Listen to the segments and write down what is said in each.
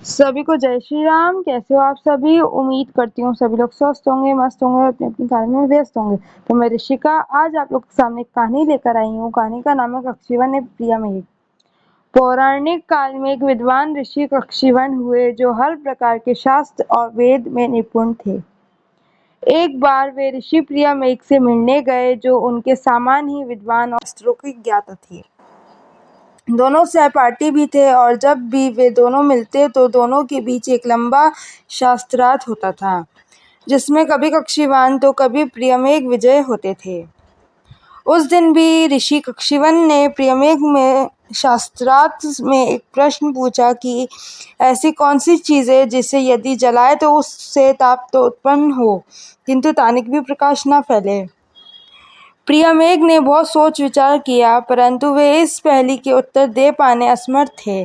सभी को जय श्री राम। कैसे हो आप सभी? उम्मीद करती हूँ सभी लोग स्वस्थ होंगे, मस्त होंगे और अपने अपने कार्य में व्यस्त होंगे। तो मैं ऋषिका आज आप लोग के सामने एक कहानी लेकर आई हूँ। कहानी का नाम है कक्षीवन एवं प्रियमेघ। पौराणिक काल में एक विद्वान ऋषि कक्षीवन हुए जो हर प्रकार के शास्त्र और वेद में निपुण थे। एक बार वे ऋषि प्रियमेघ से मिलने गए जो उनके समान ही विद्वान और शास्त्रों की ज्ञाता थे। दोनों सहपाठी भी थे और जब भी वे दोनों मिलते तो दोनों के बीच एक लंबा शास्त्रार्थ होता था, जिसमें कभी कक्षीवान तो कभी प्रियमेघ विजय होते थे। उस दिन भी ऋषि कक्षीवन ने प्रियमेघ में शास्त्रार्थ में एक प्रश्न पूछा कि ऐसी कौन सी चीज है जिसे यदि जलाए तो उससे ताप तो उत्पन्न हो, किंतु तानिक भी प्रकाश न फैले। प्रियमेघ ने बहुत सोच विचार किया, परंतु वे इस पहेली के उत्तर दे पाने असमर्थ थे।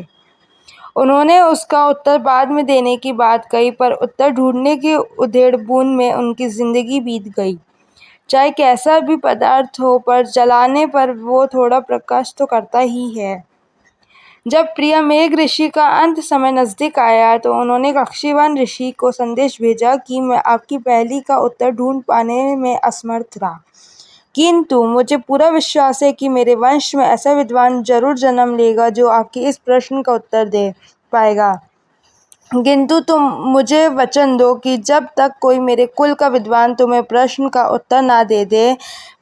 उन्होंने उसका उत्तर बाद में देने की बात कही, पर उत्तर ढूंढने की उधेड़-बुन में उनकी जिंदगी बीत गई। चाहे कैसा भी पदार्थ हो, पर जलाने पर वो थोड़ा प्रकाश तो करता ही है। जब प्रियमेघ ऋषि का अंत समय नजदीक आया तो उन्होंने कक्षीवन ऋषि को संदेश भेजा कि मैं आपकी पहेली का उत्तर ढूंढ पाने में असमर्थ रहा, किंतु मुझे पूरा विश्वास है कि मेरे वंश में ऐसा विद्वान जरूर जन्म लेगा जो आपके इस प्रश्न का उत्तर दे पाएगा। किंतु तुम मुझे वचन दो कि जब तक कोई मेरे कुल का विद्वान तुम्हें प्रश्न का उत्तर ना दे दे,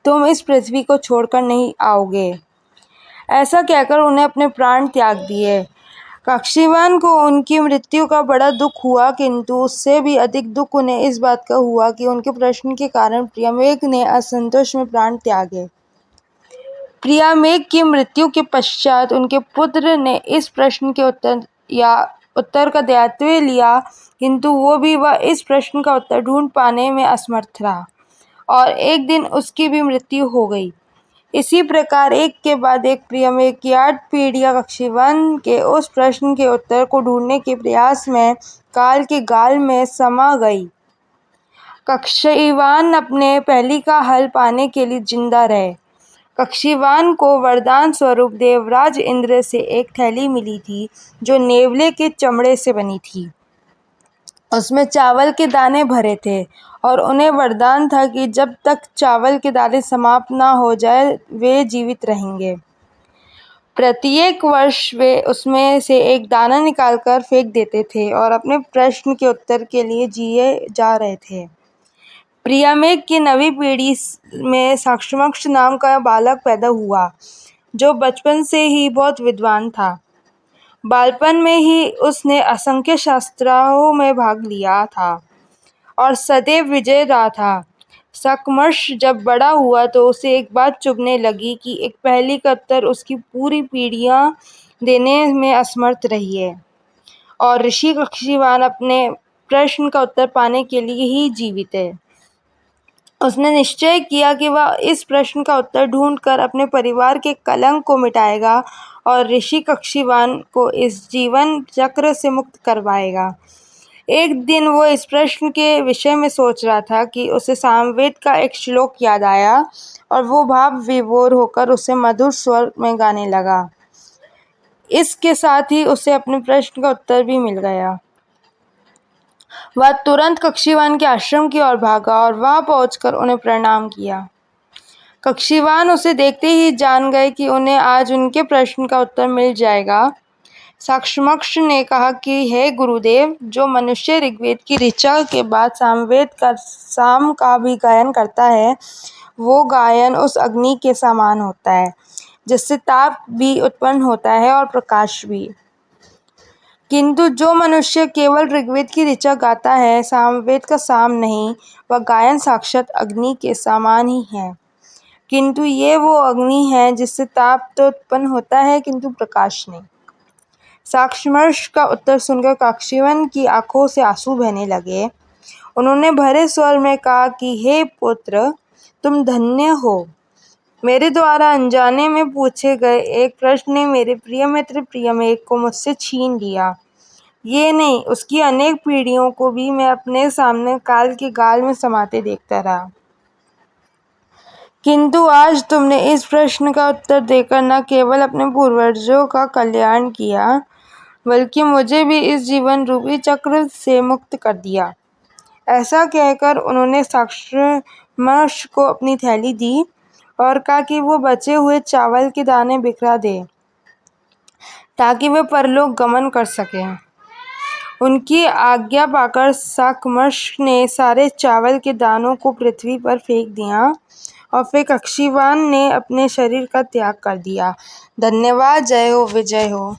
तुम इस पृथ्वी को छोड़कर नहीं आओगे। ऐसा कहकर उन्हें अपने प्राण त्याग दिए। कक्षीवन को उनकी मृत्यु का बड़ा दुख हुआ, किंतु उससे भी अधिक दुख उन्हें इस बात का हुआ कि उनके प्रश्न के कारण प्रियमेघ ने असंतोष में प्राण त्यागे। प्रियमेघ की मृत्यु के पश्चात उनके पुत्र ने इस प्रश्न के उत्तर का दायित्व लिया, किंतु वह इस प्रश्न का उत्तर ढूंढ पाने में असमर्थ रहा और एक दिन उसकी भी मृत्यु हो गई। इसी प्रकार एक के बाद एक प्रियमेघ की 8 पीढ़ियां कक्षीवन के उस प्रश्न के उत्तर को ढूंढने के प्रयास में काल के गाल में समा गई। कक्षीवान अपने पहेली का हल पाने के लिए जिंदा रहे। कक्षीवान को वरदान स्वरूप देवराज इंद्र से एक थैली मिली थी जो नेवले के चमड़े से बनी थी। उसमें चावल के दाने भरे थे और उन्हें वरदान था कि जब तक चावल के दाने समाप्त ना हो जाए वे जीवित रहेंगे। प्रत्येक वर्ष वे उसमें से एक दाना निकालकर फेंक देते थे और अपने प्रश्न के उत्तर के लिए जिए जा रहे थे। प्रियमेघ की नवी पीढ़ी में साक्षमक्ष नाम का बालक पैदा हुआ, जो बचपन से ही बहुत विद्वान था। बालपन में ही उसने असंख्य शास्त्रों में भाग लिया था और सदैव विजय रहा था। साक्षमक्ष जब बड़ा हुआ तो उसे एक बात चुभने लगी कि एक पहेली का उत्तर उसकी पूरी पीढ़ियां देने में असमर्थ रही है और ऋषि कक्षीवान अपने प्रश्न का उत्तर पाने के लिए ही जीवित है। उसने निश्चय किया कि वह इस प्रश्न का उत्तर ढूंढकर अपने परिवार के कलंक को मिटाएगा और ऋषि कक्षीवान को इस जीवन चक्र से मुक्त करवाएगा। एक दिन वो इस प्रश्न के विषय में सोच रहा था कि उसे सामवेद का एक श्लोक याद आया और वो भाव विभोर होकर उसे मधुर स्वर में गाने लगा। इसके साथ ही उसे अपने प्रश्न का उत्तर भी मिल गया। वह तुरंत कक्षीवान के आश्रम की ओर भागा और वहां पहुंचकर उन्हें प्रणाम किया। कक्षीवान उसे देखते ही जान गए कि उन्हें आज उनके प्रश्न का उत्तर मिल जाएगा। साक्षमक्ष ने कहा कि हे गुरुदेव, जो मनुष्य ऋग्वेद की ऋचा के बाद सामवेद का साम का भी गायन करता है, वो गायन उस अग्नि के समान होता है जिससे ताप भी उत्पन्न होता है और प्रकाश भी। किंतु जो मनुष्य केवल ऋग्वेद की ऋचा गाता है, सामवेद का साम नहीं, वह गायन साक्षात अग्नि के समान ही है, किंतु ये वो अग्नि है जिससे ताप तो उत्पन्न होता है किंतु प्रकाश नहीं। साक्षमर्ष का उत्तर सुनकर कक्षीवन की आंखों से आंसू बहने लगे। उन्होंने भरे स्वर में कहा कि हे पुत्र, तुम धन्य हो। मेरे द्वारा अनजाने में पूछे गए एक प्रश्न ने मेरे प्रिय मित्र प्रियमेघ को मुझसे छीन लिया। ये नहीं, उसकी अनेक पीढ़ियों को भी मैं अपने सामने काल के गाल में समाते देखता रहा, किंतु आज तुमने इस प्रश्न का उत्तर देकर न केवल अपने पूर्वजों का कल्याण किया, बल्कि मुझे भी इस जीवन रूपी चक्र से मुक्त कर दिया। ऐसा कहकर उन्होंने साक्षात्मश को अपनी थैली दी और कहा कि वो बचे हुए चावल के दाने बिखरा दे ताकि वे परलोक गमन कर सकें। उनकी आज्ञा पाकर साक्षात्मश ने सारे चावल के दानों को पृथ्वी पर फेंक दिया और फिर कक्षीवान ने अपने शरीर का त्याग कर दिया। धन्यवाद। जय हो, विजय हो।